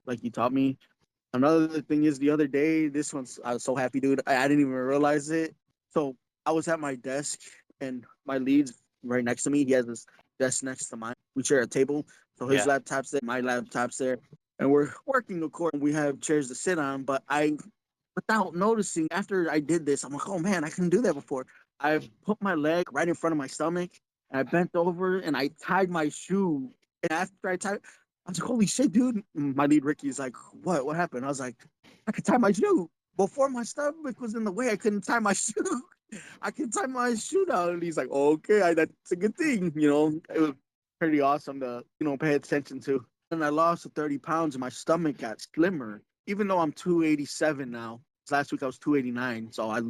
like you taught me. Another thing is the other day, this one's, I was so happy, dude. I didn't even realize it. So I was at my desk and my lead's right next to me. He has this desk next to mine. We share a table. So his laptop's there, my laptop's there. And we're working, of course. We have chairs to sit on. But without noticing, after I did this, I'm like, oh man, I couldn't do that before. I put my leg right in front of my stomach. And I bent over and I tied my shoe. And after I tied, I was like, holy shit, dude. My lead Ricky's like, what? What happened? I was like, I could tie my shoe. Before my stomach was in the way, I couldn't tie my shoe. I can tie my shoe now. And he's like, okay, that's a good thing. It was pretty awesome to, pay attention to. And I lost 30 pounds and my stomach got slimmer, even though I'm 287 now. Last week I was 289. So I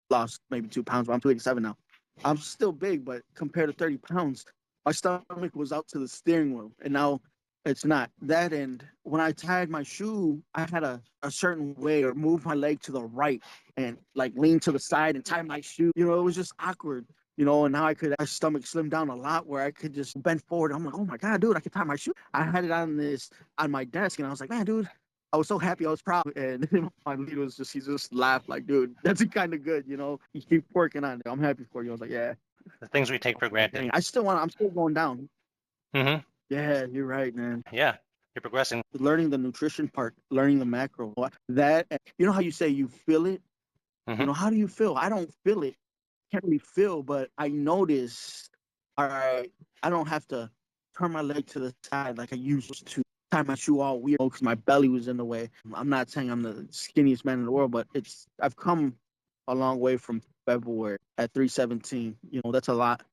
lost maybe 2 pounds, but I'm 287 now. I'm still big, but compared to 30 pounds, my stomach was out to the steering wheel. And now it's not that. And when I tied my shoe, I had a certain way or move my leg to the right and like lean to the side and tie my shoe. It was just awkward. And now my stomach slimmed down a lot where I could just bend forward. I'm like, oh my God, dude, I can tie my shoe. I had it on my desk and I was like, man, dude, I was so happy. I was proud. And my lead he just laughed like, dude, that's kind of good. You keep working on it. I'm happy for you. I was like, yeah. The things we take for granted. I'm still going down. Mm-hmm. Yeah, you're right, man. Yeah, you're progressing. Learning the nutrition part, learning the macro. That, how you say you feel it? Mm-hmm. How do you feel? I don't feel it. Can't really feel, but I notice, all right, I don't have to turn my leg to the side like I used to. Tie my shoe all weird because my belly was in the way. I'm not saying I'm the skinniest man in the world, but I've come a long way from February at 317. That's a lot.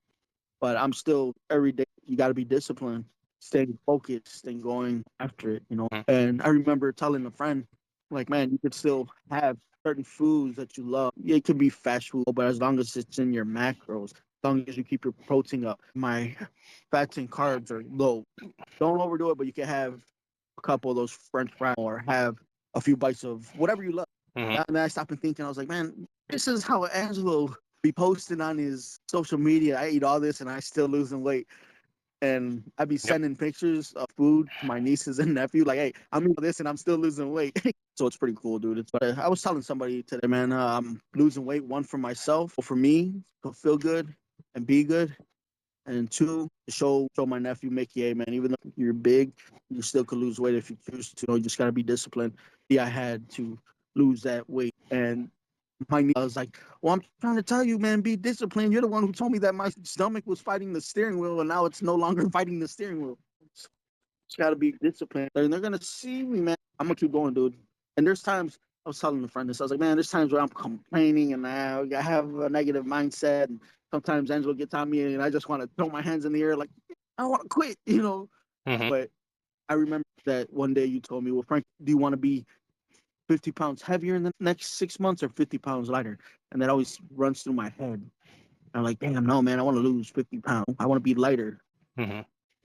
But I'm still, every day, you got to be disciplined, staying focused, staying going after it, Mm-hmm. And I remember telling a friend, like, man, you could still have certain foods that you love. It could be fast food, but as long as it's in your macros, as long as you keep your protein up, my fats and carbs are low. Don't overdo it, but you can have a couple of those French fries or have a few bites of whatever you love. Mm-hmm. And then I stopped and thinking, I was like, man, this is how Angelo be posting on his social media. I eat all this and I still losing weight. And I'd be sending pictures of food to my nieces and nephew, like, hey, I'm eating this and I'm still losing weight. So it's pretty cool, dude. But I was telling somebody today, man, I'm losing weight, one for myself, for me to feel good and be good. And two, to show my nephew Mickey, hey, man, even though you're big, you still could lose weight if you choose to. You just got to be disciplined. Yeah, I had to lose that weight. And I was like, well, I'm trying to tell you, man, be disciplined. You're the one who told me that my stomach was fighting the steering wheel, and now it's no longer fighting the steering wheel. It's got to be disciplined. And they're going to see me, man. I'm going to keep going, dude. And there's times, I was telling a friend this, I was like, man, there's times where I'm complaining and I have a negative mindset. And sometimes Angelo gets on me and I just want to throw my hands in the air like, I want to quit, Mm-hmm. But I remember that one day you told me, well, Frank, do you want to be 50 pounds heavier in the next 6 months or 50 pounds lighter? And that always runs through my head. I'm like, damn, no, man, I want to lose 50 pounds. I want to be lighter. Mm-hmm.